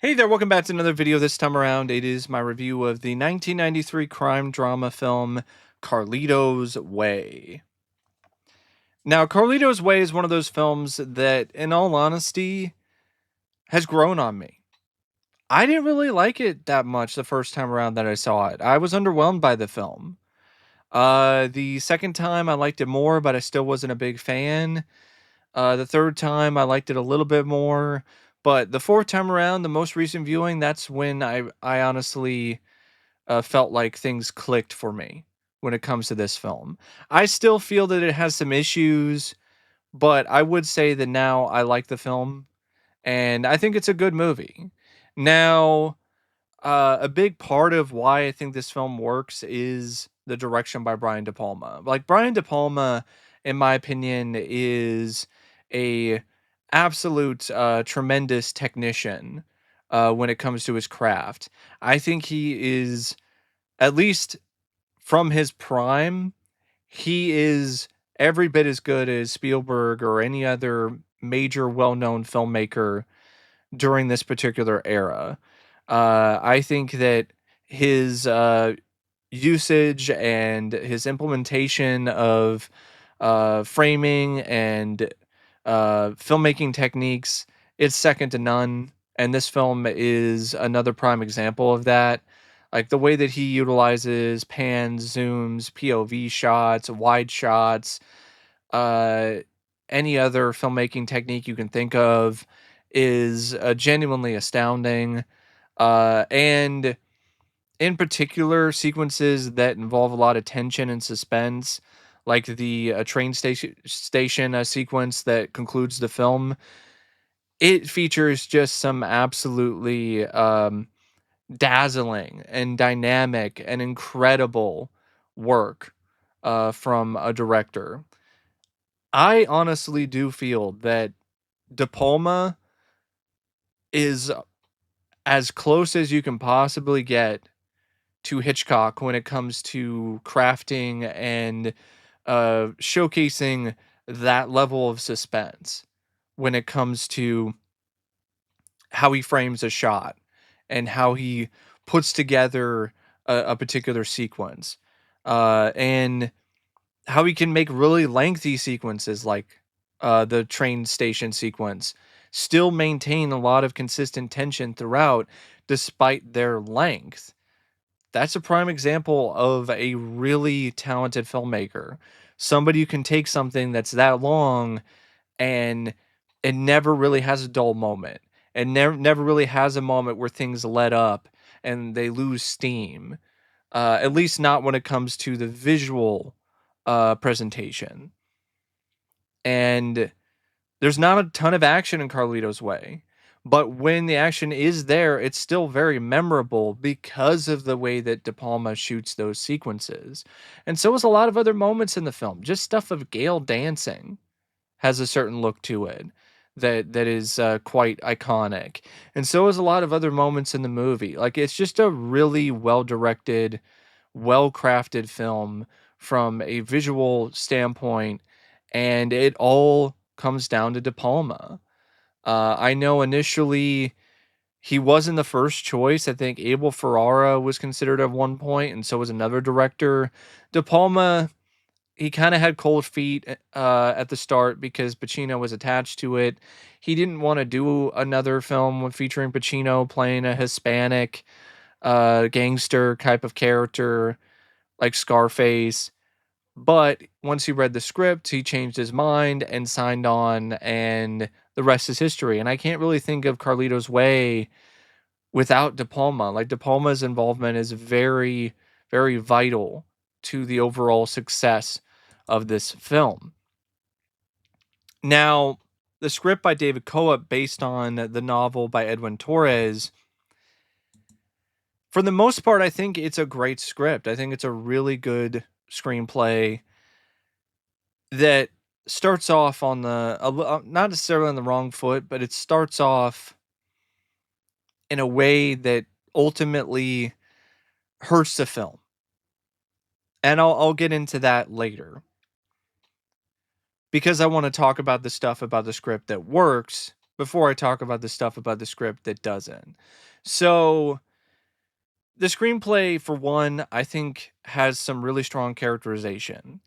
Hey there, welcome back to another video. This time around, it is my review of the 1993 crime drama film Carlito's Way. Now, Carlito's Way is one of those films that, in all honesty, has grown on me. I didn't really like it that much the first time around that I saw it. I was underwhelmed by the film. The second time I liked it more, but I still wasn't a big fan. The third time I liked it a little bit more, but the fourth time around, the most recent viewing, that's when I honestly felt like things clicked for me when it comes to this film. I still feel that it has some issues, but I would say that now I like the film and I think it's a good movie. Now, a big part of why I think this film works is the direction by Brian De Palma. Like Brian De Palma, in my opinion, is a absolute tremendous technician when it comes to his craft. I think he is, at least from his prime, he is every bit as good as Spielberg or any other major well-known filmmaker during this particular era. I think that his usage and his implementation of framing and filmmaking techniques is second to none. And this film is another prime example of that. Like the way that he utilizes pans, zooms, POV shots, wide shots, uh, any other filmmaking technique you can think of is genuinely astounding. And in particular, sequences that involve a lot of tension and suspense, like the train station sequence that concludes the film, it features just some absolutely dazzling and dynamic and incredible work from a director. I honestly do feel that De Palma is as close as you can possibly get to Hitchcock when it comes to crafting and showcasing that level of suspense when it comes to how he frames a shot and how he puts together a particular sequence. And how he can make really lengthy sequences like the train station sequence still maintain a lot of consistent tension throughout despite their length. That's a prime example of a really talented filmmaker. Somebody who can take something that's that long and it never really has a dull moment. And never really has a moment where things let up and they lose steam. At least not when it comes to the visual presentation. And there's not a ton of action in Carlito's Way. But when the action is there, it's still very memorable because of the way that De Palma shoots those sequences. And so is a lot of other moments in the film. Just stuff of Gale dancing has a certain look to it that is quite iconic. And so is a lot of other moments in the movie. Like it's just a really well-directed, well-crafted film from a visual standpoint, and it all comes down to De Palma. I know initially he wasn't the first choice. I think Abel Ferrara was considered at one point, and so was another director. De Palma, he kind of had cold feet at the start because Pacino was attached to it. He didn't want to do another film featuring Pacino playing a Hispanic gangster type of character like Scarface. But once he read the script, he changed his mind and signed on, and the rest is history. And I can't really think of Carlito's Way without De Palma. Like De Palma's involvement is very, very vital to the overall success of this film. Now, the script by David Coop, based on the novel by Edwin Torres, for the most part, I think it's a great script. I think it's a really good screenplay that starts off on not necessarily on the wrong foot, but it starts off in a way that ultimately hurts the film. And I'll get into that later because I want to talk about the stuff about the script that works before I talk about the stuff about the script that doesn't. So, the screenplay, for one, I think has some really strong characterization.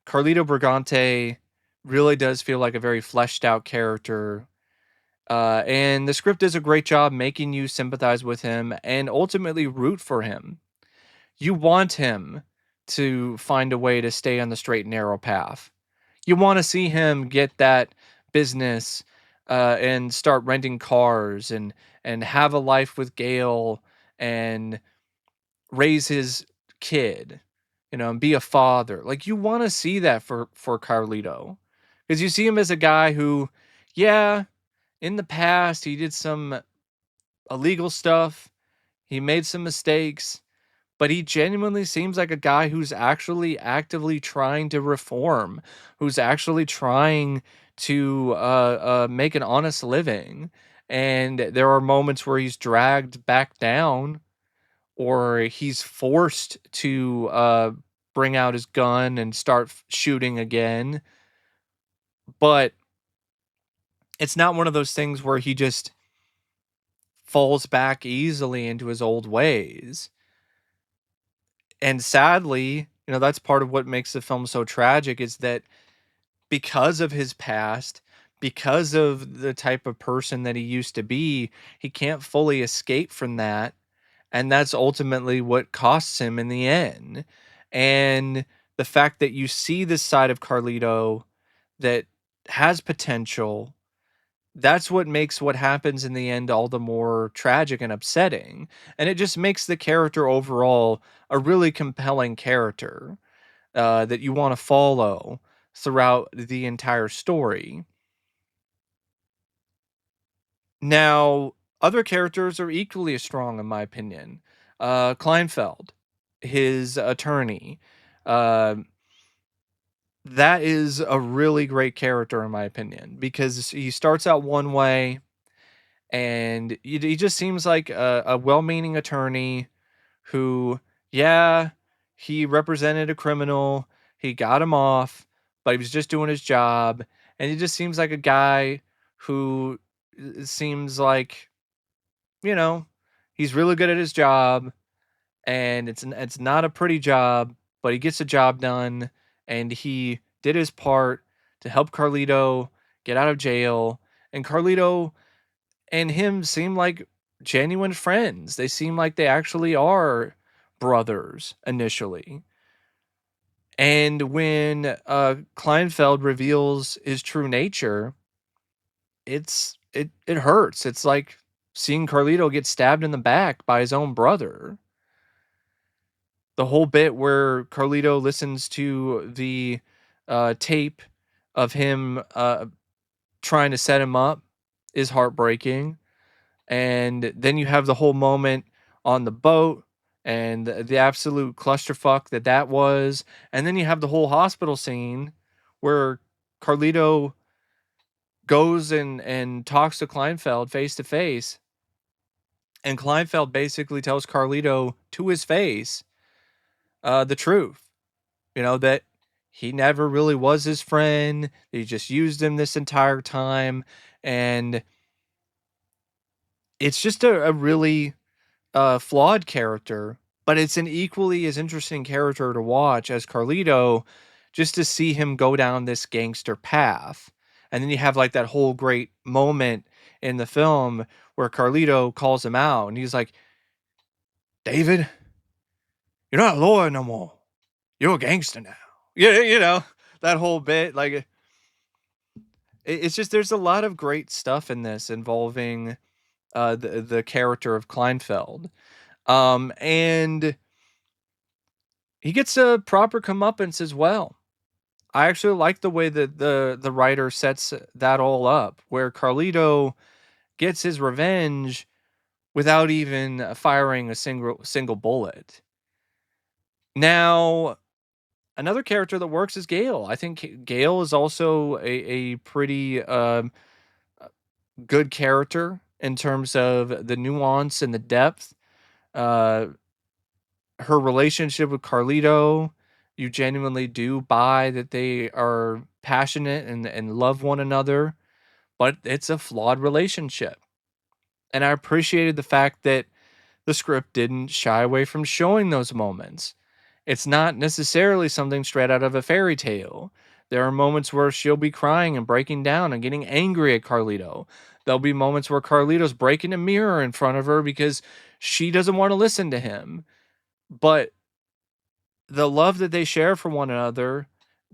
Carlito Brigante really does feel like a very fleshed out character. And the script does a great job making you sympathize with him and ultimately root for him. You want him to find a way to stay on the straight and narrow path. You want to see him get that business and start renting cars and have a life with Gail and raise his kid, and be a father. Like you want to see that for Carlito, because you see him as a guy who, yeah, in the past he did some illegal stuff, he made some mistakes, but he genuinely seems like a guy who's actually actively trying to reform, who's actually trying to make an honest living. And there are moments where he's dragged back down, or he's forced to bring out his gun and start shooting again. But it's not one of those things where he just falls back easily into his old ways. And sadly, that's part of what makes the film so tragic, is that because of his past, because of the type of person that he used to be, he can't fully escape from that. And that's ultimately what costs him in the end. And the fact that you see this side of Carlito that has potential, that's what makes what happens in the end all the more tragic and upsetting. And it just makes the character overall a really compelling character that you want to follow throughout the entire story. Now, other characters are equally as strong, in my opinion. Kleinfeld, his attorney, uh, that is a really great character, in my opinion, because he starts out one way, and he just seems like a well-meaning attorney who, yeah, he represented a criminal, he got him off, but he was just doing his job, and he just seems like a guy who seems like, you know, he's really good at his job, and it's not a pretty job, but he gets the job done, and he did his part to help Carlito get out of jail, and Carlito and him seem like genuine friends. They seem like they actually are brothers initially. And when Kleinfeld reveals his true nature, it hurts. It's like seeing Carlito get stabbed in the back by his own brother. The whole bit where Carlito listens to the tape of him trying to set him up is heartbreaking. And then you have the whole moment on the boat and the absolute clusterfuck that was. And then you have the whole hospital scene where Carlito goes and talks to Kleinfeld face to face. And Kleinfeld basically tells Carlito to his face the truth, that he never really was his friend. He just used him this entire time. And it's just a really flawed character, but it's an equally as interesting character to watch as Carlito, just to see him go down this gangster path. And then you have like that whole great moment in the film where Carlito calls him out and he's like, David, you're not a lawyer no more. You're a gangster now. Yeah, that whole bit. Like, it's just, there's a lot of great stuff in this involving the character of Kleinfeld. And he gets a proper comeuppance as well. I actually like the way that the writer sets that all up, where Carlito gets his revenge without even firing a single bullet. Now, another character that works is Gale. I think Gale is also a pretty good character in terms of the nuance and the depth. Uh, Her relationship with Carlito, you genuinely do buy that they are passionate and love one another. but it's a flawed relationship. And I appreciated the fact that the script didn't shy away from showing those moments. It's not necessarily something straight out of a fairy tale. There are moments where she'll be crying and breaking down and getting angry at Carlito. There'll be moments where Carlito's breaking a mirror in front of her because she doesn't want to listen to him. But the love that they share for one another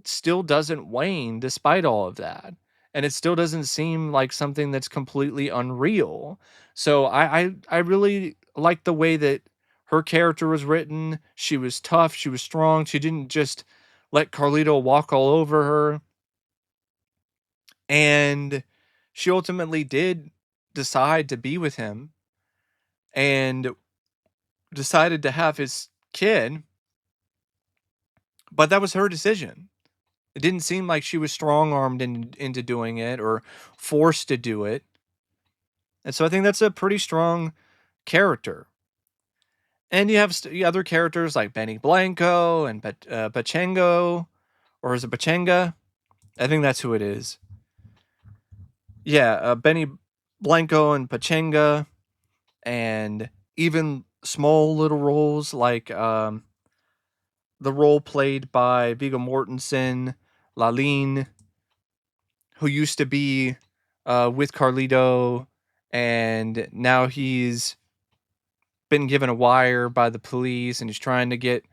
still doesn't wane despite all of that. And it still doesn't seem like something that's completely unreal. So I really like the way that her character was written. She was tough, she was strong. She didn't just let Carlito walk all over her. And she ultimately did decide to be with him and decided to have his kid, but that was her decision. It didn't seem like she was strong-armed into doing it or forced to do it. And so I think that's a pretty strong character. And you have other characters like Benny Blanco and Pachengo, or is it Pachenga? I think that's who it is. Yeah, Benny Blanco and Pachenga, and even small little roles like the role played by Viggo Mortensen, Laline, who used to be with Carlito, and now he's been given a wire by the police, and he's trying to get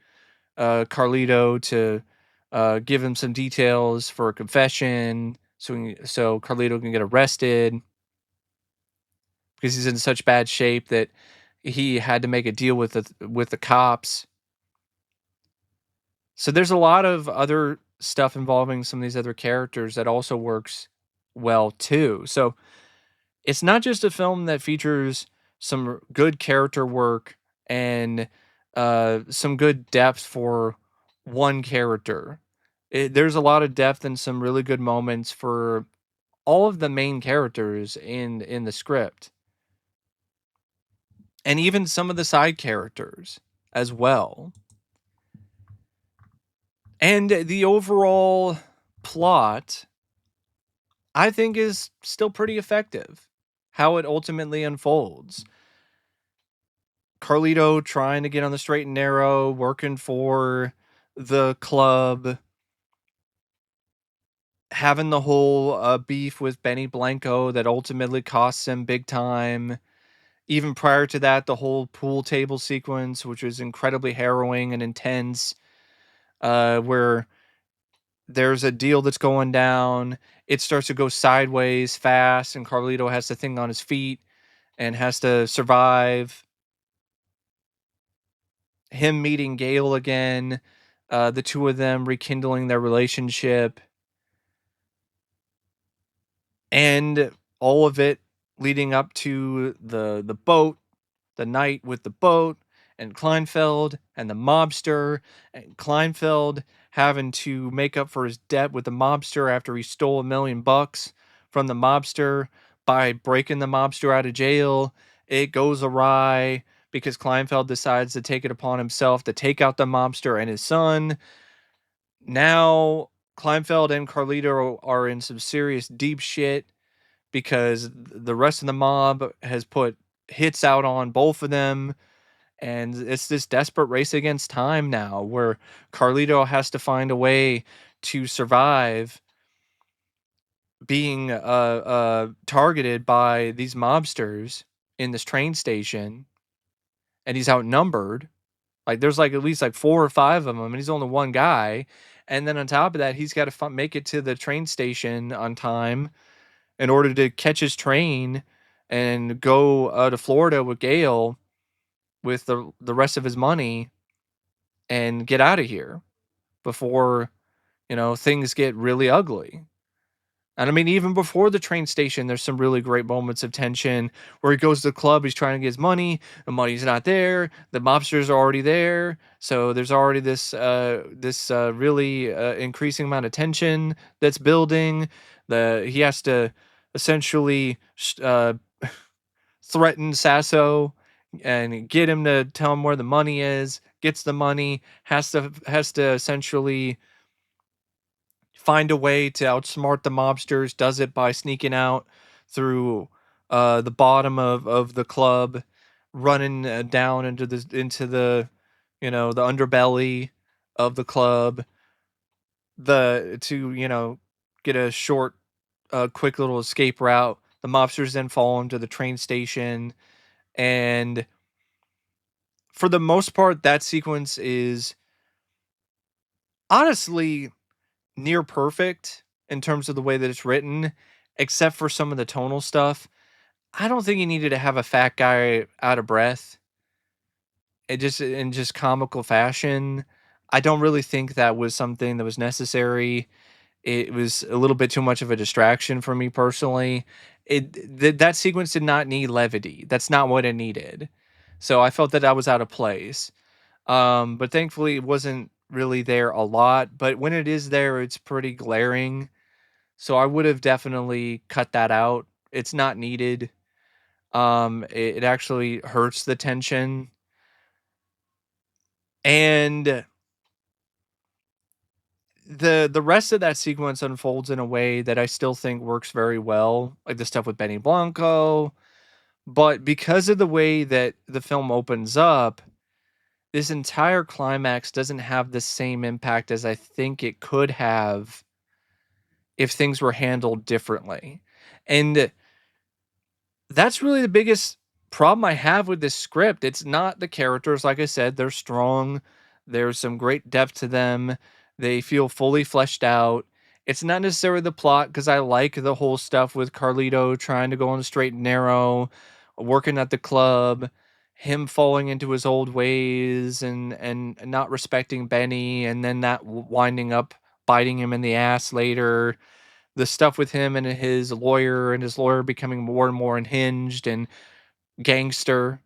Carlito to give him some details for a confession, so Carlito can get arrested because he's in such bad shape that he had to make a deal with the cops. So there's a lot of other stuff involving some of these other characters that also works well too. So it's not just a film that features some good character work and some good depth for one character. There's a lot of depth and some really good moments for all of the main characters in the script, and even some of the side characters as well. And the overall plot, I think, is still pretty effective. How it ultimately unfolds. Carlito trying to get on the straight and narrow, working for the club, having the whole beef with Benny Blanco that ultimately costs him big time. Even prior to that, the whole pool table sequence, which was incredibly harrowing and intense, where there's a deal that's going down. It starts to go sideways fast, and Carlito has to think on his feet and has to survive. Him meeting Gail again, the two of them rekindling their relationship, and all of it leading up to the boat, the night with the boat, and Kleinfeld and the mobster, and Kleinfeld having to make up for his debt with the mobster after he stole $1 million from the mobster by breaking the mobster out of jail. It goes awry because Kleinfeld decides to take it upon himself to take out the mobster and his son. Now Kleinfeld and Carlito are in some serious deep shit because the rest of the mob has put hits out on both of them, and it's this desperate race against time now where Carlito has to find a way to survive being targeted by these mobsters in this train station, and he's outnumbered. Like there's like at least like 4 or 5 of them, and he's only one guy. And then on top of that, he's got to make it to the train station on time in order to catch his train and go to Florida with Gail with the rest of his money and get out of here before, things get really ugly. And I mean, even before the train station, there's some really great moments of tension where he goes to the club, he's trying to get his money, the money's not there, the mobsters are already there, so there's already this really increasing amount of tension that's building. He has to essentially threaten Sasso and get him to tell him where the money is. Gets the money, has to essentially find a way to outsmart the mobsters, does it by sneaking out through the bottom of the club, running down into the the underbelly of the club, the to get a short, quick little escape route. The mobsters then follow him to the train station, and for the most part, that sequence is honestly near perfect in terms of the way that it's written, except for some of the tonal stuff. I don't think he needed to have a fat guy out of breath. It just in just comical fashion. I don't really think that was something that was necessary. It was a little bit too much of a distraction for me personally. That sequence did not need levity. That's not what it needed. So I felt that that was out of place. But thankfully it wasn't really there a lot. But when it is there, it's pretty glaring. So I would have definitely cut that out. It's not needed. It actually hurts the tension. And the rest of that sequence unfolds in a way that I still think works very well, like the stuff with Benny Blanco. But because of the way that the film opens up, this entire climax doesn't have the same impact as I think it could have if things were handled differently. And that's really the biggest problem I have with this script. It's not the characters, like I said, they're strong. There's some great depth to them. They feel fully fleshed out. It's not necessarily the plot because I like the whole stuff with Carlito trying to go on the straight and narrow, working at the club, him falling into his old ways and not respecting Benny, and then that winding up biting him in the ass later, the stuff with him and his lawyer becoming more and more unhinged and gangster,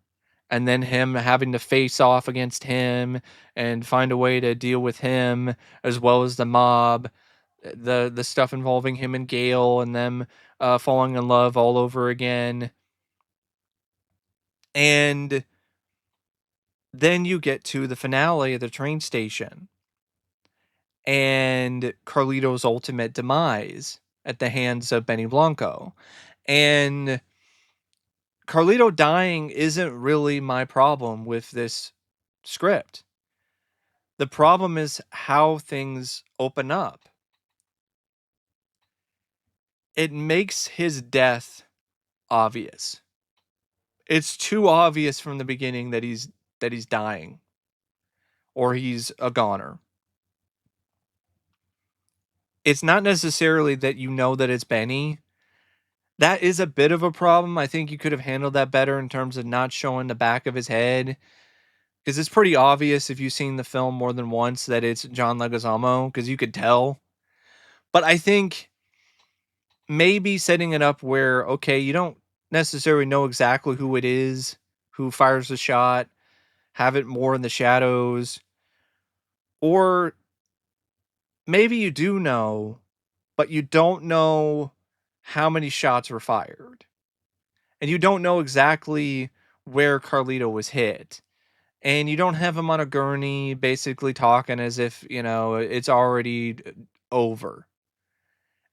and then him having to face off against him and find a way to deal with him as well as the mob, the stuff involving him and Gail and them falling in love all over again. And then you get to the finale at the train station and Carlito's ultimate demise at the hands of Benny Blanco. And Carlito dying isn't really my problem with this script. The problem is how things open up. It makes his death obvious. It's too obvious from the beginning that he's dying or he's a goner. It's not necessarily that you know that it's Benny. That is a bit of a problem. I think you could have handled that better in terms of not showing the back of his head, because it's pretty obvious if you've seen the film more than once that it's John Leguizamo, because you could tell. But I think maybe setting it up where, okay, you don't necessarily know exactly who it is, who fires the shot, have it more in the shadows, or maybe you do know, but you don't know how many shots were fired, and you don't know exactly where Carlito was hit. And you don't have him on a gurney basically talking as if, it's already over.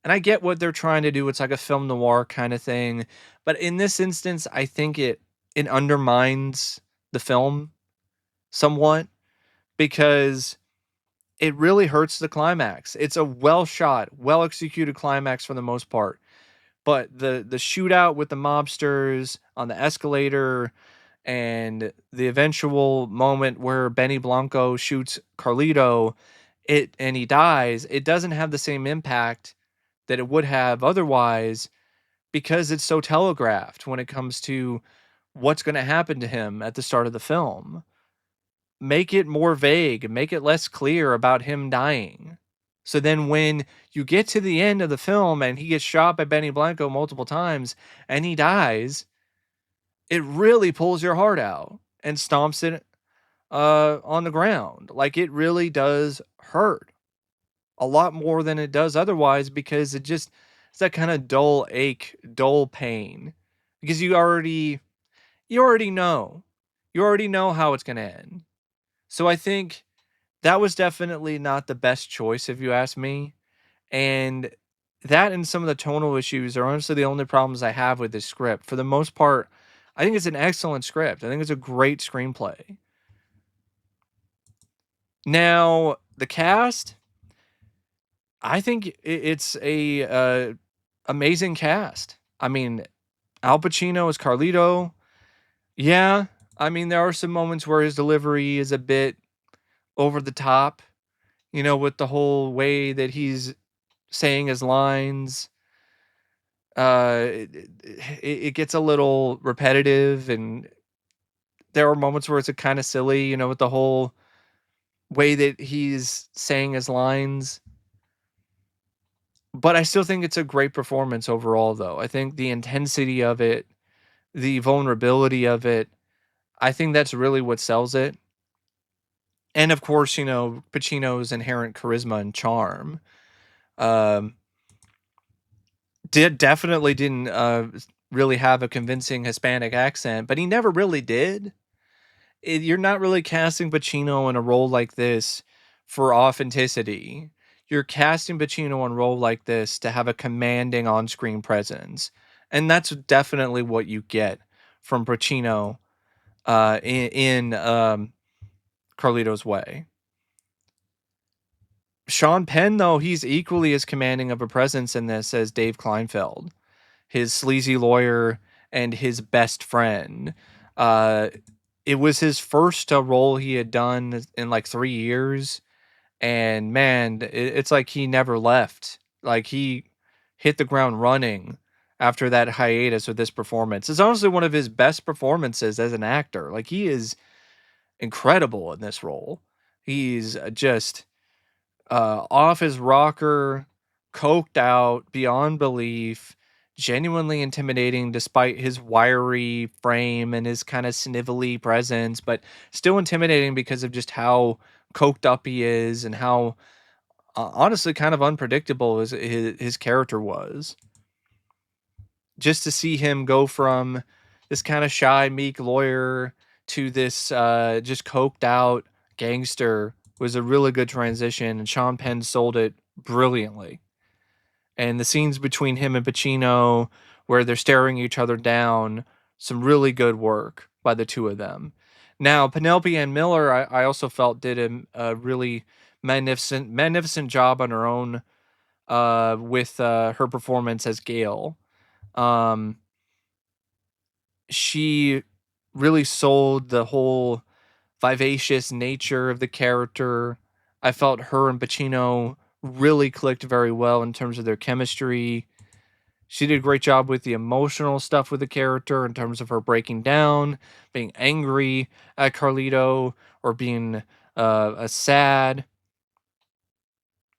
And I get what they're trying to do. It's like a film noir kind of thing. But in this instance, I think it undermines the film somewhat because it really hurts the climax. It's a well shot, well executed climax for the most part. But the shootout with the mobsters on the escalator and the eventual moment where Benny Blanco shoots Carlito, and he dies, it doesn't have the same impact that it would have otherwise because it's so telegraphed when it comes to what's going to happen to him at the start of the film. Make it more vague, make it less clear about him dying. So then when you get to the end of the film and he gets shot by Benny Blanco multiple times and he dies, it really pulls your heart out and stomps it on the ground. Like it really does hurt a lot more than it does otherwise because it's that kind of dull ache, dull pain because you already know. You already know how it's going to end. So I think that was definitely not the best choice if you ask me. And that and some of the tonal issues are honestly the only problems I have with this script. For the most part, I think it's an excellent script. I think it's a great screenplay. Now, the cast, I think it's a amazing cast. I mean, Al Pacino as Carlito. Yeah, I mean there are some moments where his delivery is a bit over the top, with the whole way that he's saying his lines. It gets a little repetitive, and there are moments where it's kind of silly, with the whole way that he's saying his lines. But I still think it's a great performance overall, though. I think the intensity of it, the vulnerability of it, I think that's really what sells it. And of course, Pacino's inherent charisma and charm. Um, definitely didn't really have a convincing Hispanic accent, but he never really did. You're not really casting Pacino in a role like this for authenticity. You're casting Pacino in a role like this to have a commanding on-screen presence, and that's definitely what you get from Pacino in Carlito's Way. Sean Penn, though, he's equally as commanding of a presence in this as Dave Kleinfeld, his sleazy lawyer and his best friend. Uh, it was his first role he had done in like 3 years, and man, it's like he never left. Like he hit the ground running after that hiatus with this performance. It's honestly one of his best performances as an actor. Like he is incredible in this role. He's just off his rocker, coked out beyond belief, genuinely intimidating despite his wiry frame and his kind of snivelly presence, but still intimidating because of just how coked up he is and how honestly kind of unpredictable his character was. Just to see him go from this kind of shy, meek lawyer to this just coked out gangster was a really good transition, and Sean Penn sold it brilliantly. And the scenes between him and Pacino, where they're staring each other down, some really good work by the two of them. Now, Penelope Ann Miller, I also felt did a really magnificent job on her own with her performance as Gail. Um, she really sold the whole vivacious nature of the character. I felt her and Pacino really clicked very well in terms of their chemistry. She did a great job with the emotional stuff with the character in terms of her breaking down, being angry at Carlito, or being a sad,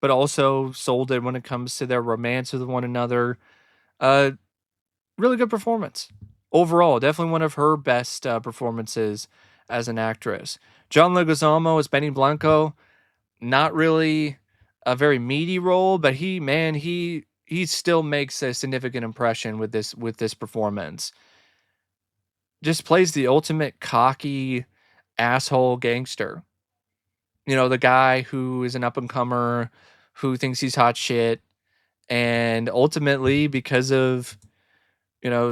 but also sold it when it comes to their romance with one another. Uh, really good performance overall. Definitely one of her best performances as an actress. John Leguizamo as Benny Blanco, not really a very meaty role, but he still makes a significant impression with this performance. Just plays the ultimate cocky asshole gangster. The guy who is an up and comer, who thinks he's hot shit, and ultimately because of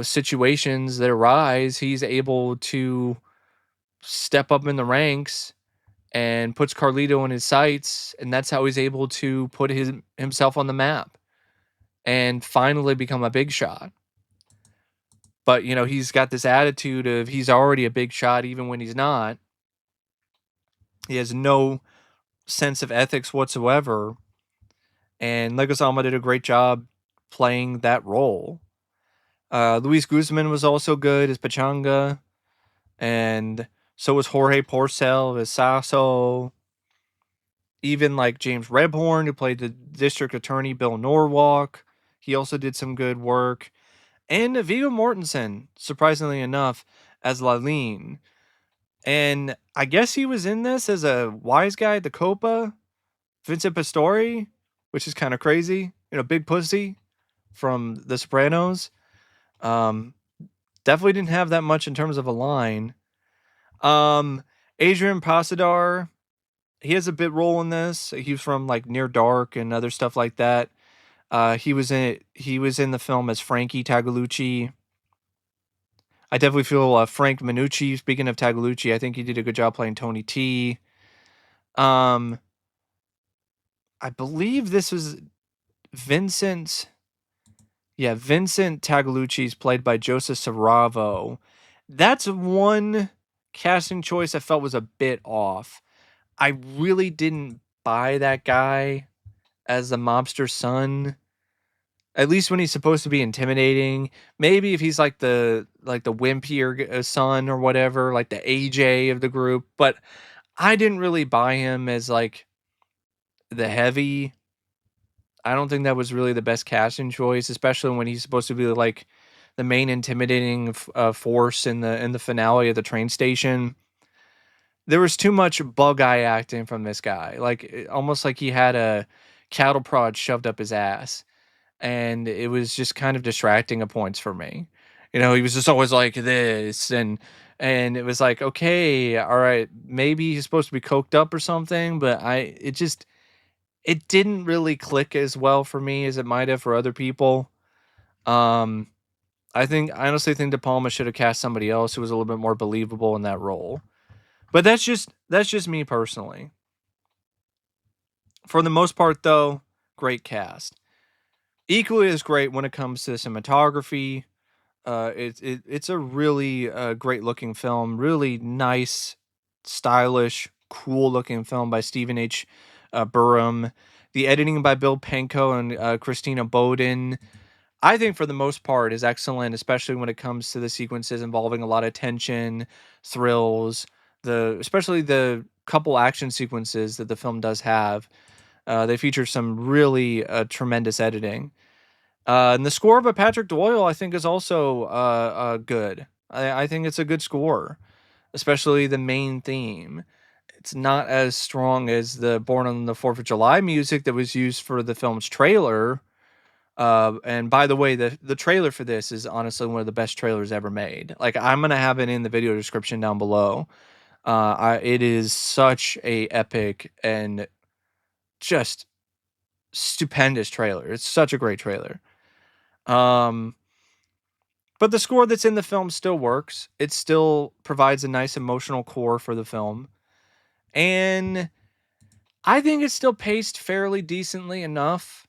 situations that arise, he's able to step up in the ranks and puts Carlito in his sights, and that's how he's able to put himself on the map and finally become a big shot. But he's got this attitude of he's already a big shot even when he's not. He has no sense of ethics whatsoever, and Leguizamo did a great job playing that role. Luis Guzman was also good as Pachanga, and so was Jorge Porcel as Sasso. Even like James Rebhorn, who played the district attorney Bill Norwalk, he also did some good work. And Viggo Mortensen, surprisingly enough, as Laline. And I guess he was in this as a wise guy at the Copa, Vincent Pastore, which is kind of crazy. Big pussy from The Sopranos. Um, definitely didn't have that much in terms of a line. Adrian Pasadar, he has a bit role in this. He's from like Near Dark and other stuff like that. He was in the film as Frankie Tagliucci. I definitely feel Frank Minucci. Speaking of Tagliucci, I think he did a good job playing Tony T. Um, I believe this was Vincent. Yeah, Vincent Tagliucci is played by Joseph Siravo. That's one casting choice I felt was a bit off. I really didn't buy that guy as the mobster son. At least when he's supposed to be intimidating. Maybe if he's like the wimpier son or whatever, like the AJ of the group. But I didn't really buy him as like the heavy. I don't think that was really the best casting choice, especially when he's supposed to be like the main intimidating force in the finale of the train station. There was too much bug eye acting from this guy, like almost like he had a cattle prod shoved up his ass, and it was just kind of distracting at points for me. He was just always like this, and it was like, okay, all right, maybe he's supposed to be coked up or something, but it didn't really click as well for me as it might have for other people. Um, I honestly think De Palma should have cast somebody else who was a little bit more believable in that role. But that's just me personally. For the most part, though, great cast. Equally as great when it comes to cinematography. It's a really great looking film. Really nice, stylish, cool looking film by Stephen H. Burham. The editing by Bill Penko and Christina Bowden, I think for the most part is excellent, especially when it comes to the sequences involving a lot of tension, thrills, especially the couple action sequences that the film does have. They feature some really tremendous editing. And the score by Patrick Doyle, I think, is also good. I think it's a good score, especially the main theme. It's not as strong as the Born on the 4th of July music that was used for the film's trailer. And by the way, the trailer for this is honestly one of the best trailers ever made. Like, I'm gonna have it in the video description down below. It is such a epic and just stupendous trailer. It's such a great trailer. Um, but the score that's in the film still works. It still provides a nice emotional core for the film, and I think it's still paced fairly decently enough.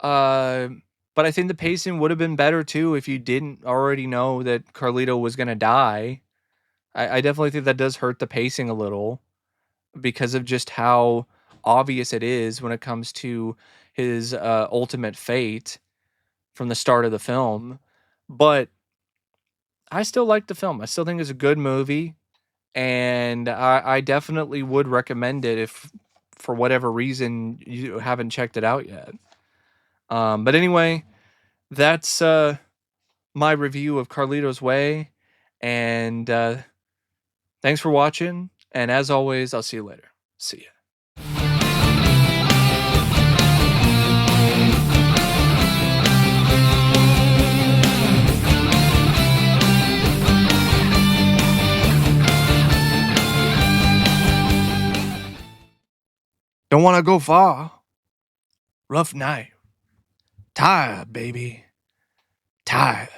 Uh, but I think the pacing would have been better too if you didn't already know that Carlito was gonna die. I definitely think that does hurt the pacing a little because of just how obvious it is when it comes to his ultimate fate from the start of the film. But I still like the film. I still think it's a good movie, and I definitely would recommend it if, for whatever reason, you haven't checked it out yet. But anyway, that's my review of Carlito's Way, and thanks for watching. And as always, I'll see you later. See ya. Don't want to go far. Rough night. Tired, baby. Tired.